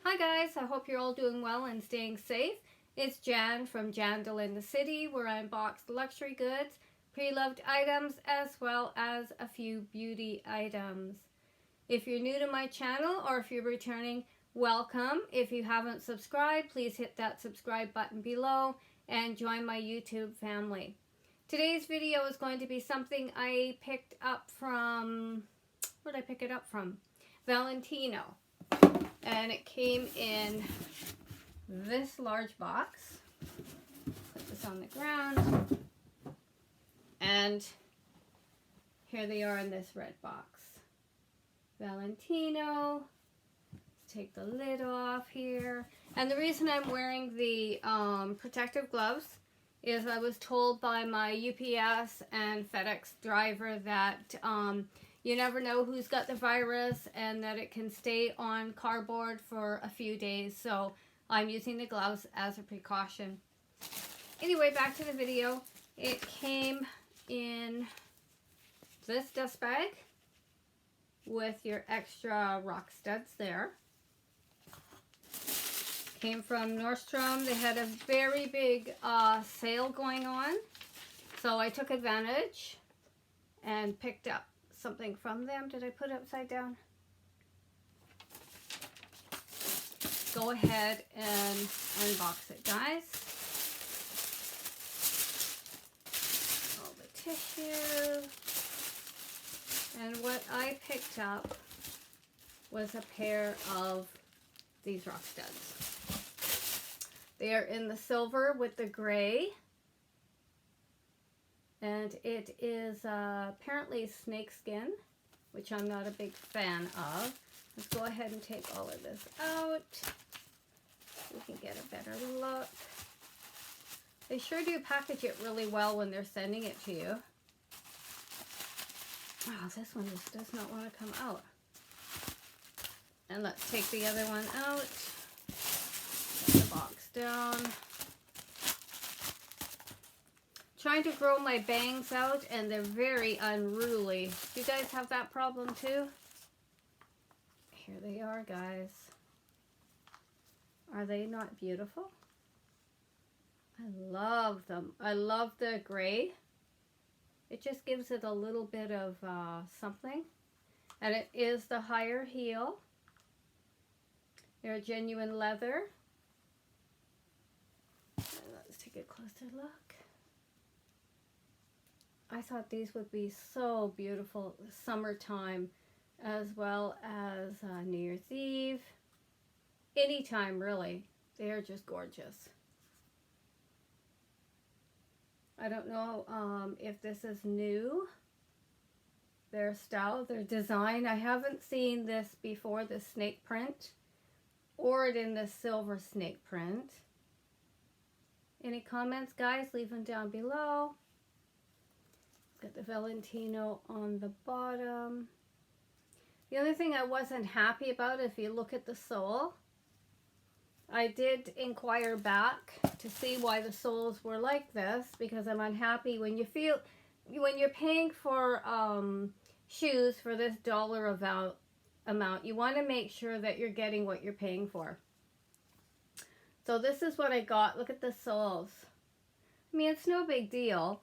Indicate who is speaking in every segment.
Speaker 1: Hi guys, I hope you're all doing well and staying safe. It's Jan from Jandal in the City, where I unbox luxury goods, pre-loved items, as well as a few beauty items. If you're new to my channel or if you're returning, welcome. If you haven't subscribed, please hit that subscribe button below and join my YouTube family. Today's video is going to be something I picked up from, where did I pick it up from? Valentino. And it came in this large box. Put this on the ground. And here they are in this red box. Valentino. Let's take the lid off here. And the reason I'm wearing the protective gloves is I was told by my UPS and FedEx driver that you never know who's got the virus and that it can stay on cardboard for a few days. So I'm using the gloves as a precaution. Anyway, back to the video. It came in this dust bag with your extra Rockstuds there. Came from Nordstrom. They had a very big sale going on. So I took advantage and picked up something from them. Did I put it upside down? Go ahead and unbox it, guys. All the tissue. And what I picked up was a pair of these Rockstuds. They are in the silver with the gray. And it is apparently snakeskin, which I'm not a big fan of. Let's go ahead and take all of this out so we can get a better look. They sure do package it really well when they're sending it to you. Wow, this one just does not want to come out. And let's take the other one out. Put the box down. Trying to grow my bangs out and they're very unruly. Do you guys have that problem too? Here they are, guys. Are they not beautiful? I love them. I love the gray. It just gives it a little bit of something. And it is the higher heel. They're genuine leather. And let's take a closer look. I thought these would be so beautiful summertime, as well as New Year's Eve. Anytime, really. They are just gorgeous. I don't know if this is new, their style, their design. I haven't seen this before, the snake print, or it in the silver snake print. Any comments, guys? Leave them down below. Got the Valentino on the bottom. The other thing I wasn't happy about, if you look at the sole, I did inquire back to see why the soles were like this, because I'm unhappy when you're paying for shoes for this dollar amount, you want to make sure that you're getting what you're paying for. So this is what I got. Look at the soles. I mean, it's no big deal,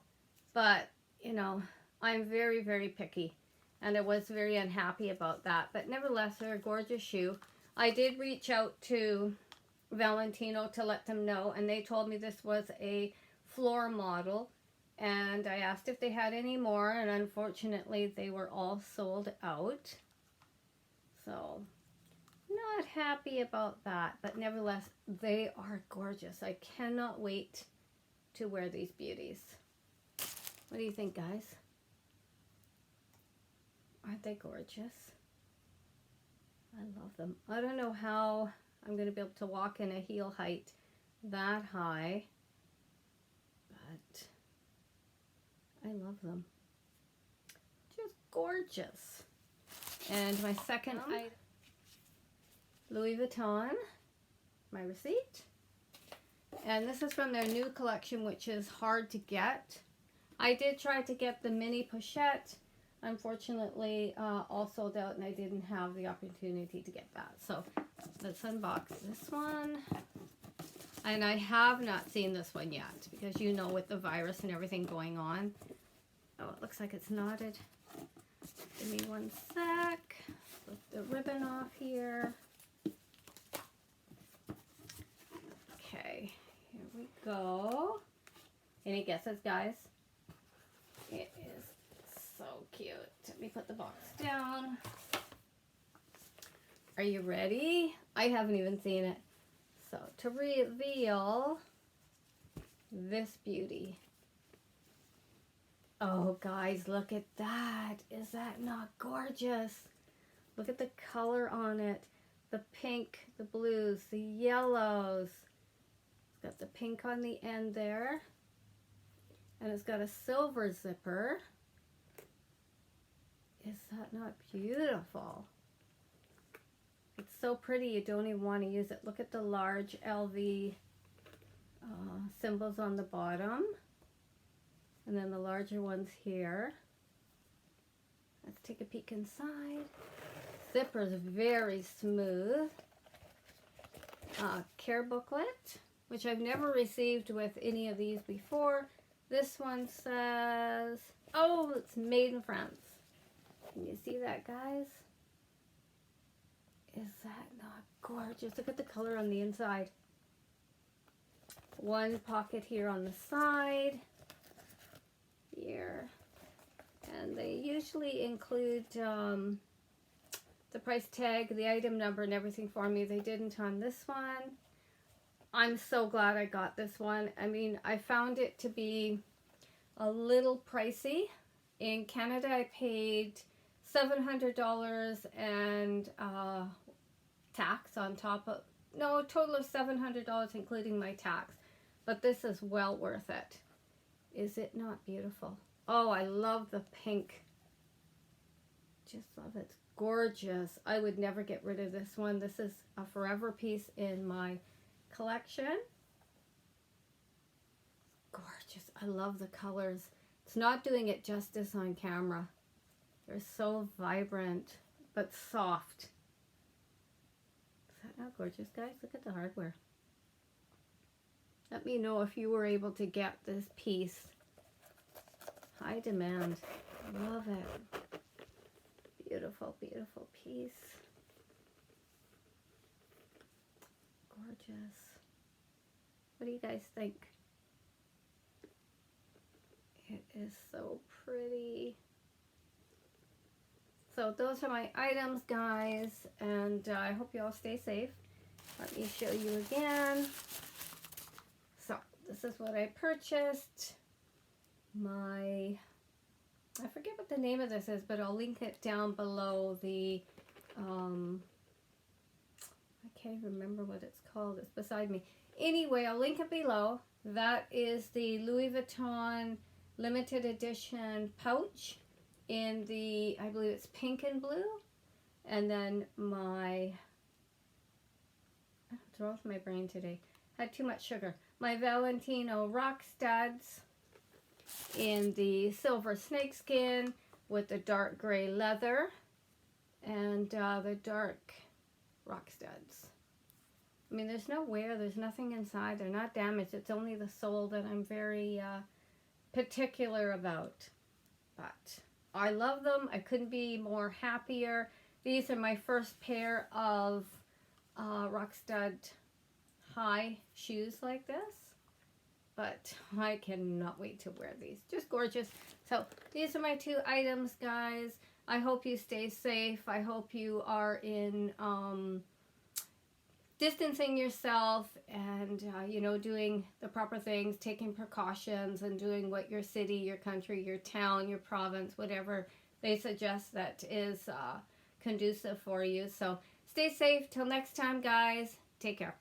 Speaker 1: but you know, I'm very, very picky, and I was very unhappy about that. But nevertheless, they're a gorgeous shoe. I did reach out to Valentino to let them know, and they told me this was a floor model, and I asked if they had any more, and unfortunately, they were all sold out. So, not happy about that, but nevertheless, they are gorgeous. I cannot wait to wear these beauties. What do you think, guys? Aren't they gorgeous? I love them. I don't know how I'm going to be able to walk in a heel height that high, but I love them. Just gorgeous. And my second item, Louis Vuitton, my receipt. And this is from their new collection, which is hard to get. I did try to get the mini pochette. Unfortunately, all sold out, and I didn't have the opportunity to get that. So let's unbox this one. And I have not seen this one yet because you know with the virus and everything going on. Oh, it looks like it's knotted. Give me one sec. Flip the ribbon off here. Okay, here we go. Any guesses, guys? It is so cute. Let me put the box down. Are you ready? I haven't even seen it. So, to reveal this beauty. Oh, guys, look at that. Is that not gorgeous? Look at the color on it. The pink, the blues, the yellows. It's got the pink on the end there. And it's got a silver zipper. Is that not beautiful? It's so pretty you don't even want to use it. Look at the large LV symbols on the bottom. And then the larger ones here. Let's take a peek inside. Zipper is very smooth. Care booklet, which I've never received with any of these before. This one says, oh, it's made in France. Can you see that, guys? Is that not gorgeous? Look at the color on the inside. One pocket here on the side. Here. And they usually include the price tag, the item number, and everything for me. They didn't on this one. I'm so glad I got this one. I mean, I found it to be a little pricey. In Canada, I paid $700 and tax on top of, no, a total of $700 including my tax. But this is well worth it. Is it not beautiful? Oh, I love the pink. Just love it. It's gorgeous. I would never get rid of this one. This is a forever piece in my collection. Gorgeous. I love the colors. It's not doing it justice on camera. They're so vibrant, but soft. Is that not gorgeous, guys? Look at the hardware. Let me know if you were able to get this piece. High demand. Love it. Beautiful, beautiful piece. Gorgeous. What do you guys think? It is so pretty. So those are my items, guys, and I hope you all stay safe. Let me show you again. So this is what I purchased. I forget what the name of this is, but I'll link it down below. The I can't remember what it's called. It's beside me. Anyway, I'll link it below. That is the Louis Vuitton limited edition pouch in the, I believe it's pink and blue. And then my, what's wrong with my brain today? Had too much sugar. My Valentino Rockstuds in the silver snakeskin with the dark gray leather and the dark Rockstuds. I mean, there's no wear, there's nothing inside, they're not damaged. It's only the sole that I'm very particular about. But I love them. I couldn't be more happier. These are my first pair of Rockstud high shoes like this. But I cannot wait to wear these. Just gorgeous. So these are my two items, guys. I hope you stay safe. I hope you are in distancing yourself and, you know, doing the proper things, taking precautions and doing what your city, your country, your town, your province, whatever they suggest that is conducive for you. So stay safe. Till next time, guys. Take care.